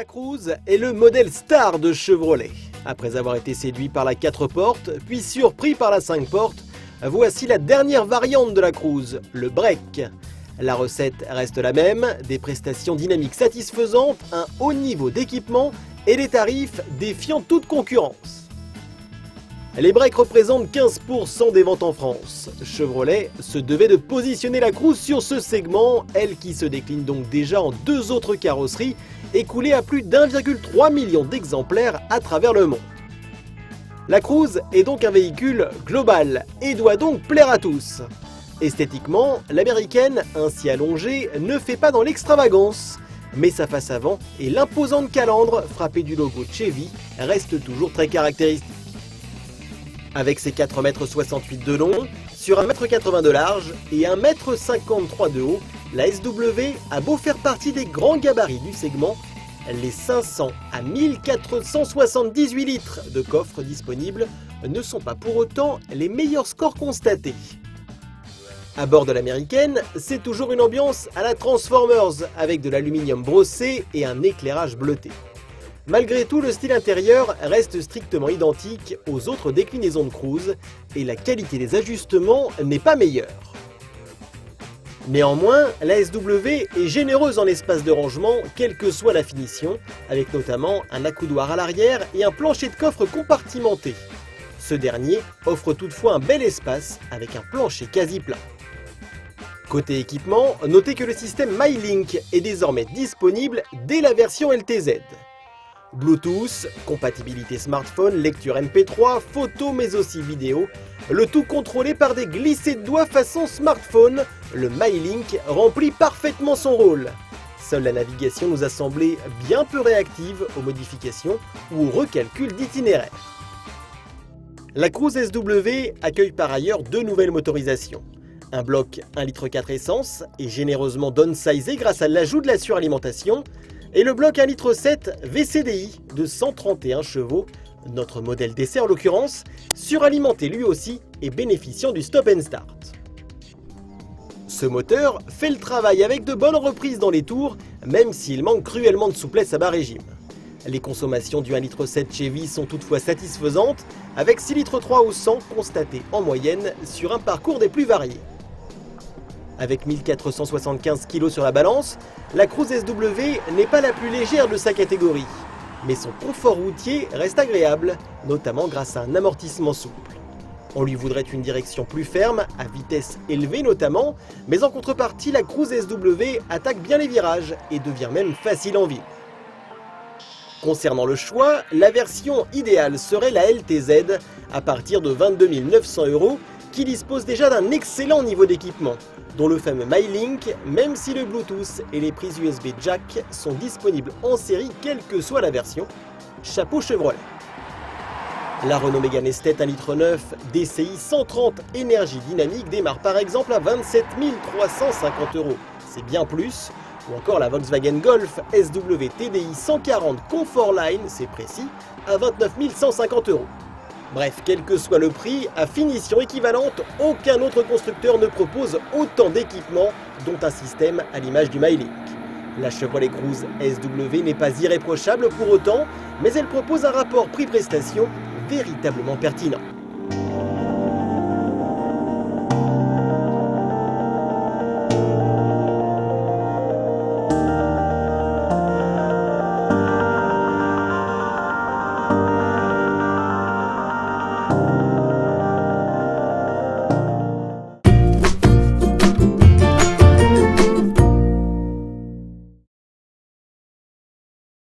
Cruze est le modèle star de Chevrolet. Après avoir été séduit par la 4 portes, puis surpris par la 5 portes, voici la dernière variante de la Cruze, le Break. La recette reste la même, des prestations dynamiques satisfaisantes, un haut niveau d'équipement et des tarifs défiant toute concurrence. Les Break représentent 15% des ventes en France. Chevrolet se devait de positionner la Cruze sur ce segment, elle qui se décline donc déjà en 2 autres carrosseries, écoulée à plus d'1,3 million d'exemplaires à travers le monde. La Cruze est donc un véhicule global et doit donc plaire à tous. Esthétiquement, l'américaine, ainsi allongée, ne fait pas dans l'extravagance, mais sa face avant et l'imposante calandre frappée du logo de Chevy restent toujours très caractéristiques. Avec ses 4,68 m de long, sur 1,80 m de large et 1,53 m de haut, la SW a beau faire partie des grands gabarits du segment, les 500 à 1478 litres de coffre disponibles ne sont pas pour autant les meilleurs scores constatés. À bord de l'américaine, c'est toujours une ambiance à la Transformers avec de l'aluminium brossé et un éclairage bleuté. Malgré tout, le style intérieur reste strictement identique aux autres déclinaisons de Cruze et la qualité des ajustements n'est pas meilleure. Néanmoins, la SW est généreuse en espace de rangement, quelle que soit la finition, avec notamment un accoudoir à l'arrière et un plancher de coffre compartimenté. Ce dernier offre toutefois un bel espace avec un plancher quasi plat. Côté équipement, notez que le système MyLink est désormais disponible dès la version LTZ. Bluetooth, compatibilité smartphone, lecture MP3, photo mais aussi vidéo, le tout contrôlé par des glissés de doigts façon smartphone, le MyLink remplit parfaitement son rôle. Seule la navigation nous a semblé bien peu réactive aux modifications ou au recalcul d'itinéraire. La Cruze SW accueille par ailleurs 2 nouvelles motorisations. Un bloc 1,4 litre essence est généreusement downsizé grâce à l'ajout de la suralimentation, et le bloc 1,7 litre VCDI de 131 chevaux, notre modèle d'essai en l'occurrence, suralimenté lui aussi et bénéficiant du stop and start. Ce moteur fait le travail avec de bonnes reprises dans les tours, même s'il manque cruellement de souplesse à bas régime. Les consommations du 1,7 litre Chevy sont toutefois satisfaisantes, avec 6,3 litres au 100 constatés en moyenne sur un parcours des plus variés. Avec 1475 kg sur la balance, la Cruze SW n'est pas la plus légère de sa catégorie. Mais son confort routier reste agréable, notamment grâce à un amortissement souple. On lui voudrait une direction plus ferme, à vitesse élevée notamment, mais en contrepartie, la Cruze SW attaque bien les virages et devient même facile en ville. Concernant le choix, la version idéale serait la LTZ à partir de 22 900 €, qui dispose déjà d'un excellent niveau d'équipement, dont le fameux MyLink, même si le Bluetooth et les prises USB jack sont disponibles en série quelle que soit la version. Chapeau Chevrolet. La Renault Mégane Estate 1,9 litre DCI 130 énergie dynamique démarre par exemple à 27 350 €, c'est bien plus, ou encore la Volkswagen Golf SW TDI 140 Comfortline, c'est précis, à 29 150 €. Bref, quel que soit le prix, à finition équivalente, aucun autre constructeur ne propose autant d'équipements, dont un système à l'image du MyLink. La Chevrolet Cruze SW n'est pas irréprochable pour autant, mais elle propose un rapport prix-prestation véritablement pertinent.